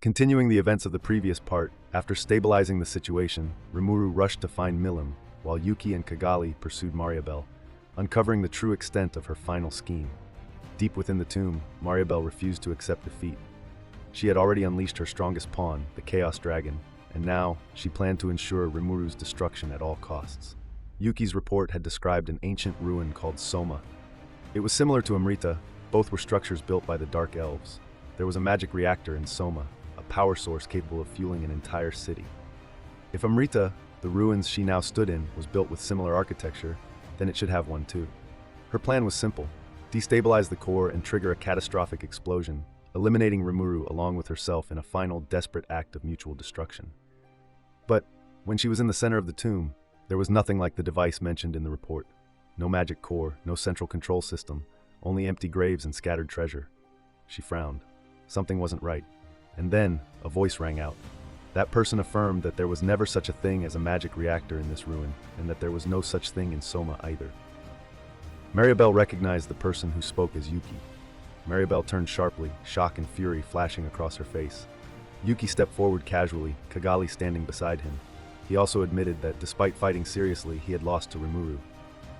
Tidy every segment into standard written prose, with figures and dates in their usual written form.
Continuing the events of the previous part, after stabilizing the situation, Rimuru rushed to find Milim, while Yuki and Kigali pursued Mariabell, uncovering the true extent of her final scheme. Deep within the tomb, Mariabell refused to accept defeat. She had already unleashed her strongest pawn, the Chaos Dragon, and now she planned to ensure Rimuru's destruction at all costs. Yuki's report had described an ancient ruin called Soma. It was similar to Amrita. Both were structures built by the Dark Elves. There was a magic reactor in Soma, a power source capable of fueling an entire city. If Amrita, the ruins she now stood in, was built with similar architecture, then it should have one too. Her plan was simple: destabilize the core and trigger a catastrophic explosion, eliminating Rimuru along with herself in a final desperate act of mutual destruction. But when she was in the center of the tomb, there was nothing like the device mentioned in the report. No magic core, no central control system, only empty graves and scattered treasure. She frowned. Something wasn't right. And then, a voice rang out. That person affirmed that there was never such a thing as a magic reactor in this ruin, and that there was no such thing in Soma either. Mariabell recognized the person who spoke as Yuki. Mariabell turned sharply, shock and fury flashing across her face. Yuki stepped forward casually, Kigali standing beside him. He also admitted that despite fighting seriously, he had lost to Rimuru.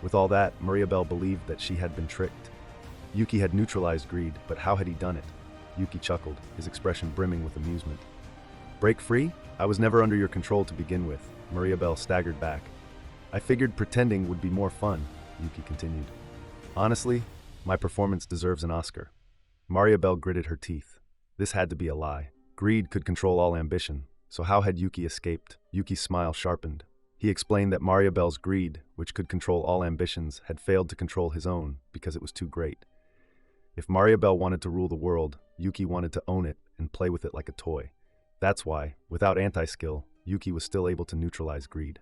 With all that, Mariabell believed that she had been tricked. Yuki had neutralized greed, but how had he done it? Yuki chuckled, his expression brimming with amusement. Break free? I was never under your control to begin with. Mariabell staggered back. I figured pretending would be more fun, Yuki continued. Honestly, my performance deserves an Oscar. Mariabell gritted her teeth. This had to be a lie. Greed could control all ambition, so how had Yuki escaped? Yuki's smile sharpened. He explained that Mariabell's greed, which could control all ambitions, had failed to control his own because it was too great. If Mariabell wanted to rule the world, Yuki wanted to own it and play with it like a toy. That's why, without anti-skill, Yuki was still able to neutralize greed.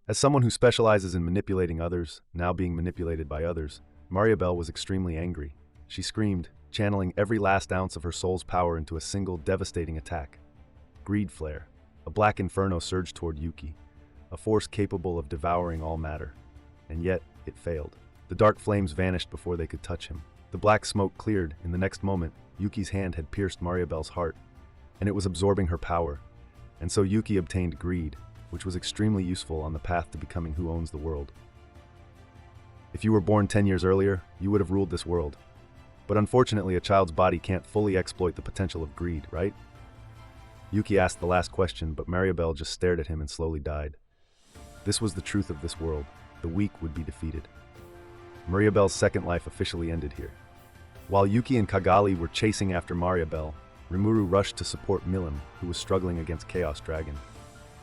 As someone who specializes in manipulating others, now being manipulated by others, Mariabell was extremely angry. She screamed, channeling every last ounce of her soul's power into a single devastating attack. Greed Flare. A black inferno surged toward Yuki, a force capable of devouring all matter. And yet, it failed. The dark flames vanished before they could touch him. The black smoke cleared. In the next moment, Yuki's hand had pierced Mariabell's heart, and it was absorbing her power. And so Yuki obtained greed, which was extremely useful on the path to becoming who owns the world. If you were born 10 years earlier, you would have ruled this world. But unfortunately, a child's body can't fully exploit the potential of greed, right? Yuki asked the last question, but Mariabell just stared at him and slowly died. This was the truth of this world. The weak would be defeated. Mariabell's second life officially ended here. While Yuki and Kigali were chasing after Mariabell, Rimuru rushed to support Milim, who was struggling against Chaos Dragon.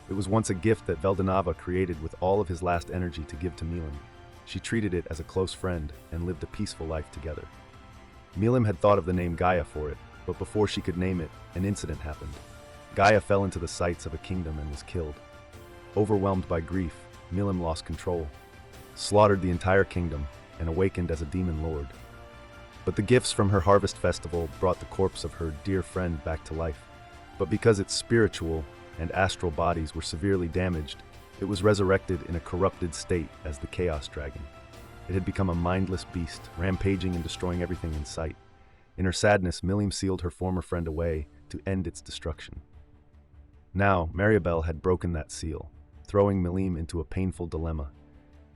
It was once a gift that Veldanava created with all of his last energy to give to Milim. She treated it as a close friend and lived a peaceful life together. Milim had thought of the name Gaia for it, but before she could name it, an incident happened. Gaia fell into the sights of a kingdom and was killed. Overwhelmed by grief, Milim lost control, slaughtered the entire kingdom, and awakened as a demon lord. But the gifts from her harvest festival brought the corpse of her dear friend back to life. But because its spiritual and astral bodies were severely damaged, it was resurrected in a corrupted state as the Chaos Dragon. It had become a mindless beast, rampaging and destroying everything in sight. In her sadness, Milim sealed her former friend away to end its destruction. Now, Mariabell had broken that seal, throwing Milim into a painful dilemma.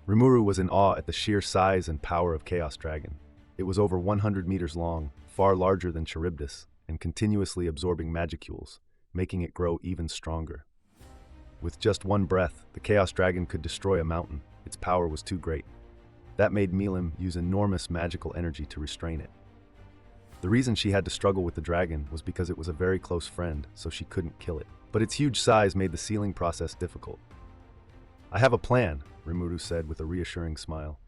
Rimuru was in awe at the sheer size and power of Chaos Dragon. It was over 100 meters long, far larger than Charybdis, and continuously absorbing magicules, making it grow even stronger. With just one breath, the Chaos Dragon could destroy a mountain. Its power was too great. That made Milim use enormous magical energy to restrain it. The reason she had to struggle with the dragon was because it was a very close friend, so she couldn't kill it. But its huge size made the sealing process difficult. I have a plan, Rimuru said with a reassuring smile.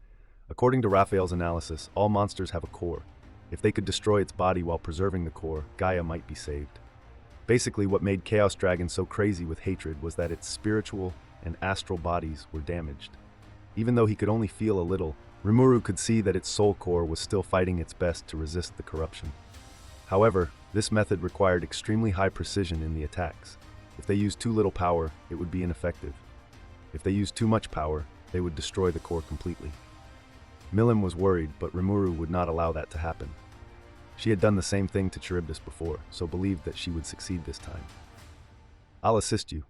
According to Raphael's analysis, all monsters have a core. If they could destroy its body while preserving the core, Gaia might be saved. Basically, what made Chaos Dragon so crazy with hatred was that its spiritual and astral bodies were damaged. Even though he could only feel a little, Rimuru could see that its soul core was still fighting its best to resist the corruption. However, this method required extremely high precision in the attacks. If they used too little power, it would be ineffective. If they used too much power, they would destroy the core completely. Milim was worried, but Rimuru would not allow that to happen. She had done the same thing to Charybdis before, so believed that she would succeed this time. I'll assist you.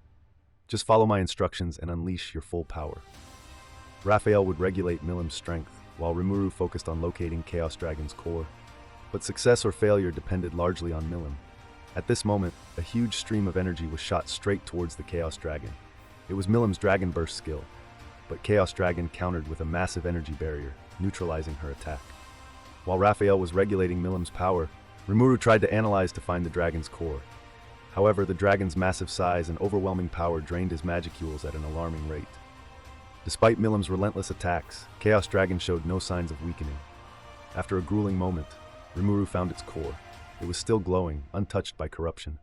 Just follow my instructions and unleash your full power. Raphael would regulate Milim's strength, while Rimuru focused on locating Chaos Dragon's core. But success or failure depended largely on Milim. At this moment, a huge stream of energy was shot straight towards the Chaos Dragon. It was Milim's Dragon Burst skill, but Chaos Dragon countered with a massive energy barrier, neutralizing her attack. While Raphael was regulating Milim's power, Rimuru tried to analyze to find the dragon's core. However, the dragon's massive size and overwhelming power drained his magicules at an alarming rate. Despite Milim's relentless attacks, Chaos Dragon showed no signs of weakening. After a grueling moment, Rimuru found its core. It was still glowing, untouched by corruption.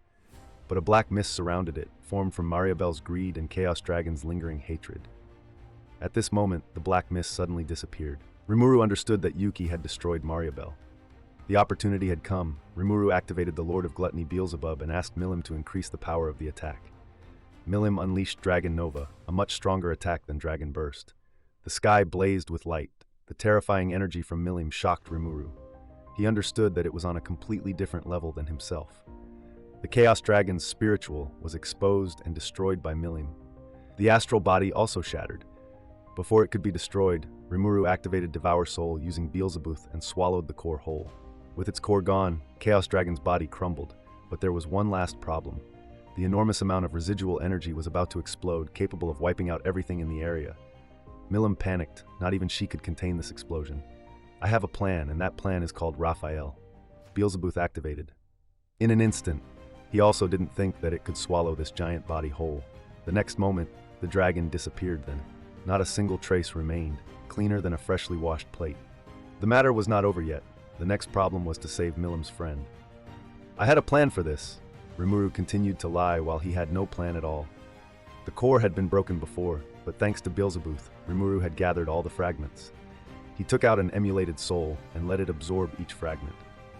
But a black mist surrounded it, formed from Mariabell's greed and Chaos Dragon's lingering hatred. At this moment, the black mist suddenly disappeared. Rimuru understood that Yuki had destroyed Mariabell. The opportunity had come. Rimuru activated the Lord of Gluttony Beelzebub and asked Milim to increase the power of the attack. Milim unleashed Dragon Nova, a much stronger attack than Dragon Burst. The sky blazed with light. The terrifying energy from Milim shocked Rimuru. He understood that it was on a completely different level than himself. The Chaos Dragon's spiritual was exposed and destroyed by Milim. The astral body also shattered. Before it could be destroyed, Rimuru activated Devour Soul using Beelzebub and swallowed the core whole. With its core gone, Chaos Dragon's body crumbled, but there was one last problem. The enormous amount of residual energy was about to explode, capable of wiping out everything in the area. Milim panicked. Not even she could contain this explosion. I have a plan, and that plan is called Raphael. Beelzebub activated. In an instant, he also didn't think that it could swallow this giant body whole. The next moment, the dragon disappeared then. Not a single trace remained, cleaner than a freshly washed plate. The matter was not over yet. The next problem was to save Milim's friend. I had a plan for this. Rimuru continued to lie while he had no plan at all. The core had been broken before, but thanks to Beelzebub, Rimuru had gathered all the fragments. He took out an emulated soul and let it absorb each fragment.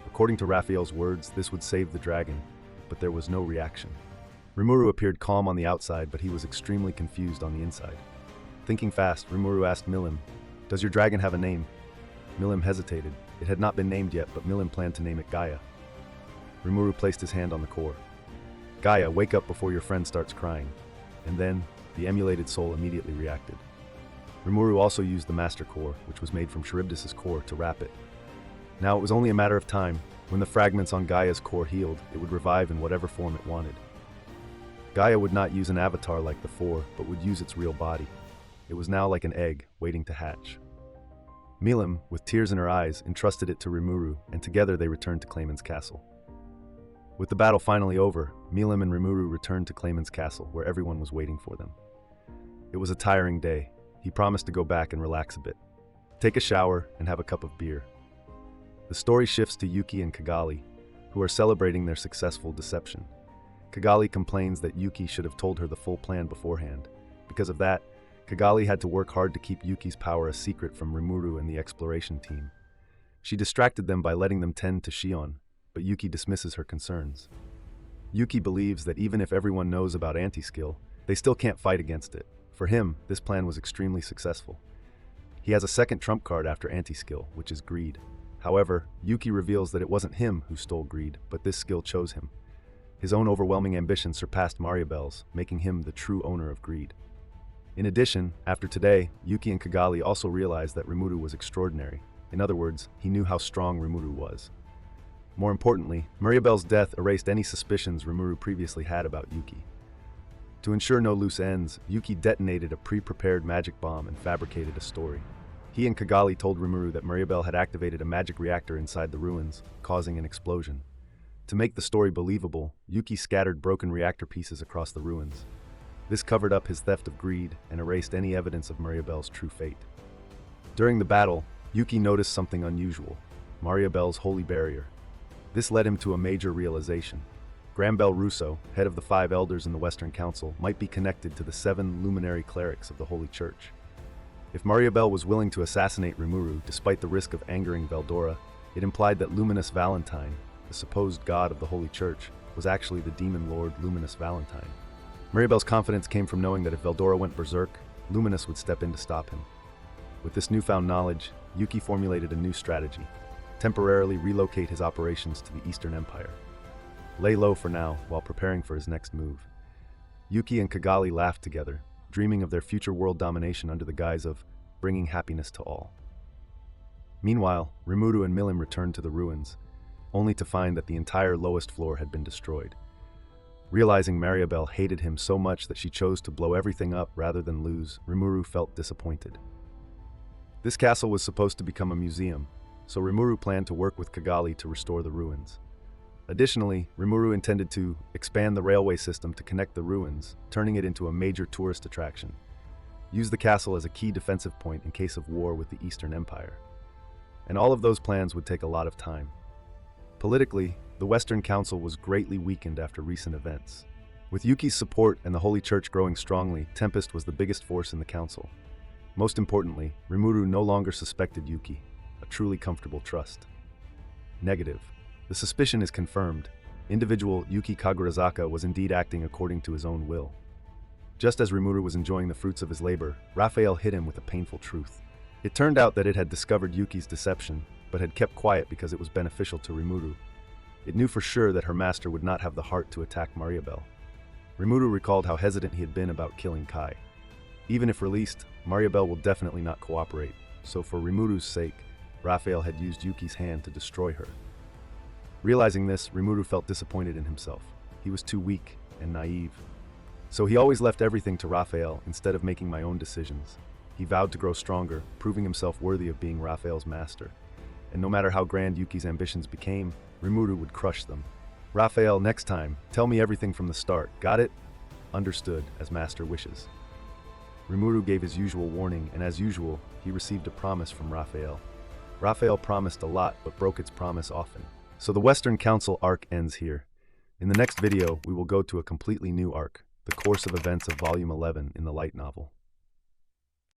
According to Raphael's words, this would save the dragon, but there was no reaction. Rimuru appeared calm on the outside, but he was extremely confused on the inside. Thinking fast, Rimuru asked Milim, "Does your dragon have a name?" Milim hesitated. It had not been named yet, but Milim planned to name it Gaia. Rimuru placed his hand on the core. "Gaia, wake up before your friend starts crying." And then, the emulated soul immediately reacted. Rimuru also used the Master Core, which was made from Charybdis' core, to wrap it. Now it was only a matter of time. When the fragments on Gaia's core healed, it would revive in whatever form it wanted. Gaia would not use an avatar like the four, but would use its real body. It was now like an egg, waiting to hatch. Milim, with tears in her eyes, entrusted it to Rimuru, and together they returned to Clayman's castle. With the battle finally over, Milim and Rimuru returned to Clayman's castle, where everyone was waiting for them. It was a tiring day. He promised to go back and relax a bit, take a shower, and have a cup of beer. The story shifts to Yuki and Kigali, who are celebrating their successful deception. Kigali complains that Yuki should have told her the full plan beforehand. Because of that, Kigali had to work hard to keep Yuki's power a secret from Rimuru and the exploration team. She distracted them by letting them tend to Shion, but Yuki dismisses her concerns. Yuki believes that even if everyone knows about anti-skill, they still can't fight against it. For him, this plan was extremely successful. He has a second trump card after anti-skill, which is greed. However, Yuki reveals that it wasn't him who stole greed, but this skill chose him. His own overwhelming ambition surpassed Mariabell's, making him the true owner of greed. In addition, after today, Yuki and Kigali also realized that Rimuru was extraordinary. In other words, he knew how strong Rimuru was. More importantly, Mariabell's death erased any suspicions Rimuru previously had about Yuki. To ensure no loose ends, Yuki detonated a pre-prepared magic bomb and fabricated a story. He and Kigali told Rimuru that Mariabell had activated a magic reactor inside the ruins, causing an explosion. To make the story believable, Yuki scattered broken reactor pieces across the ruins. This covered up his theft of greed and erased any evidence of Mariabell's true fate. During the battle, Yuki noticed something unusual: Mariabell's holy barrier. This led him to a major realization. Grambel Russo, head of the 5 elders in the Western Council, might be connected to the 7 luminary clerics of the Holy Church. If Mariabell was willing to assassinate Rimuru despite the risk of angering Veldora, it implied that Luminous Valentine, the supposed god of the Holy Church, was actually the demon lord Luminous Valentine. Mariabell's confidence came from knowing that if Veldora went berserk, Luminous would step in to stop him. With this newfound knowledge, Yuki formulated a new strategy: temporarily relocate his operations to the Eastern Empire. Lay low for now while preparing for his next move. Yuki and Kigali laughed together, dreaming of their future world domination under the guise of bringing happiness to all. Meanwhile, Rimuru and Milim returned to the ruins, only to find that the entire lowest floor had been destroyed. Realizing Mariabell hated him so much that she chose to blow everything up rather than lose, Rimuru felt disappointed. This castle was supposed to become a museum, so Rimuru planned to work with Kigali to restore the ruins. Additionally, Rimuru intended to expand the railway system to connect the ruins, turning it into a major tourist attraction. Use the castle as a key defensive point in case of war with the Eastern Empire. And all of those plans would take a lot of time. Politically, the Western Council was greatly weakened after recent events. With Yuki's support and the Holy Church growing strongly, Tempest was the biggest force in the council. Most importantly, Rimuru no longer suspected Yuki, a truly comfortable trust. Negative. The suspicion is confirmed. Individual Yuki Kagurazaka was indeed acting according to his own will. Just as Rimuru was enjoying the fruits of his labor, Raphael hit him with a painful truth. It turned out that it had discovered Yuki's deception, but had kept quiet because it was beneficial to Rimuru. It knew for sure that her master would not have the heart to attack Mariabell. Rimuru recalled how hesitant he had been about killing Kai. Even if released, Mariabell will definitely not cooperate, so for Rimuru's sake, Raphael had used Yuki's hand to destroy her. Realizing this, Rimuru felt disappointed in himself. He was too weak and naive. So he always left everything to Raphael instead of making my own decisions. He vowed to grow stronger, proving himself worthy of being Raphael's master. And no matter how grand Yuki's ambitions became, Rimuru would crush them. Raphael, next time, tell me everything from the start. Got it? Understood, as master wishes. Rimuru gave his usual warning, and as usual, he received a promise from Raphael. Raphael promised a lot, but broke its promise often. So the Western Council arc ends here. In the next video, we will go to a completely new arc, the course of events of Volume 11 in the light novel.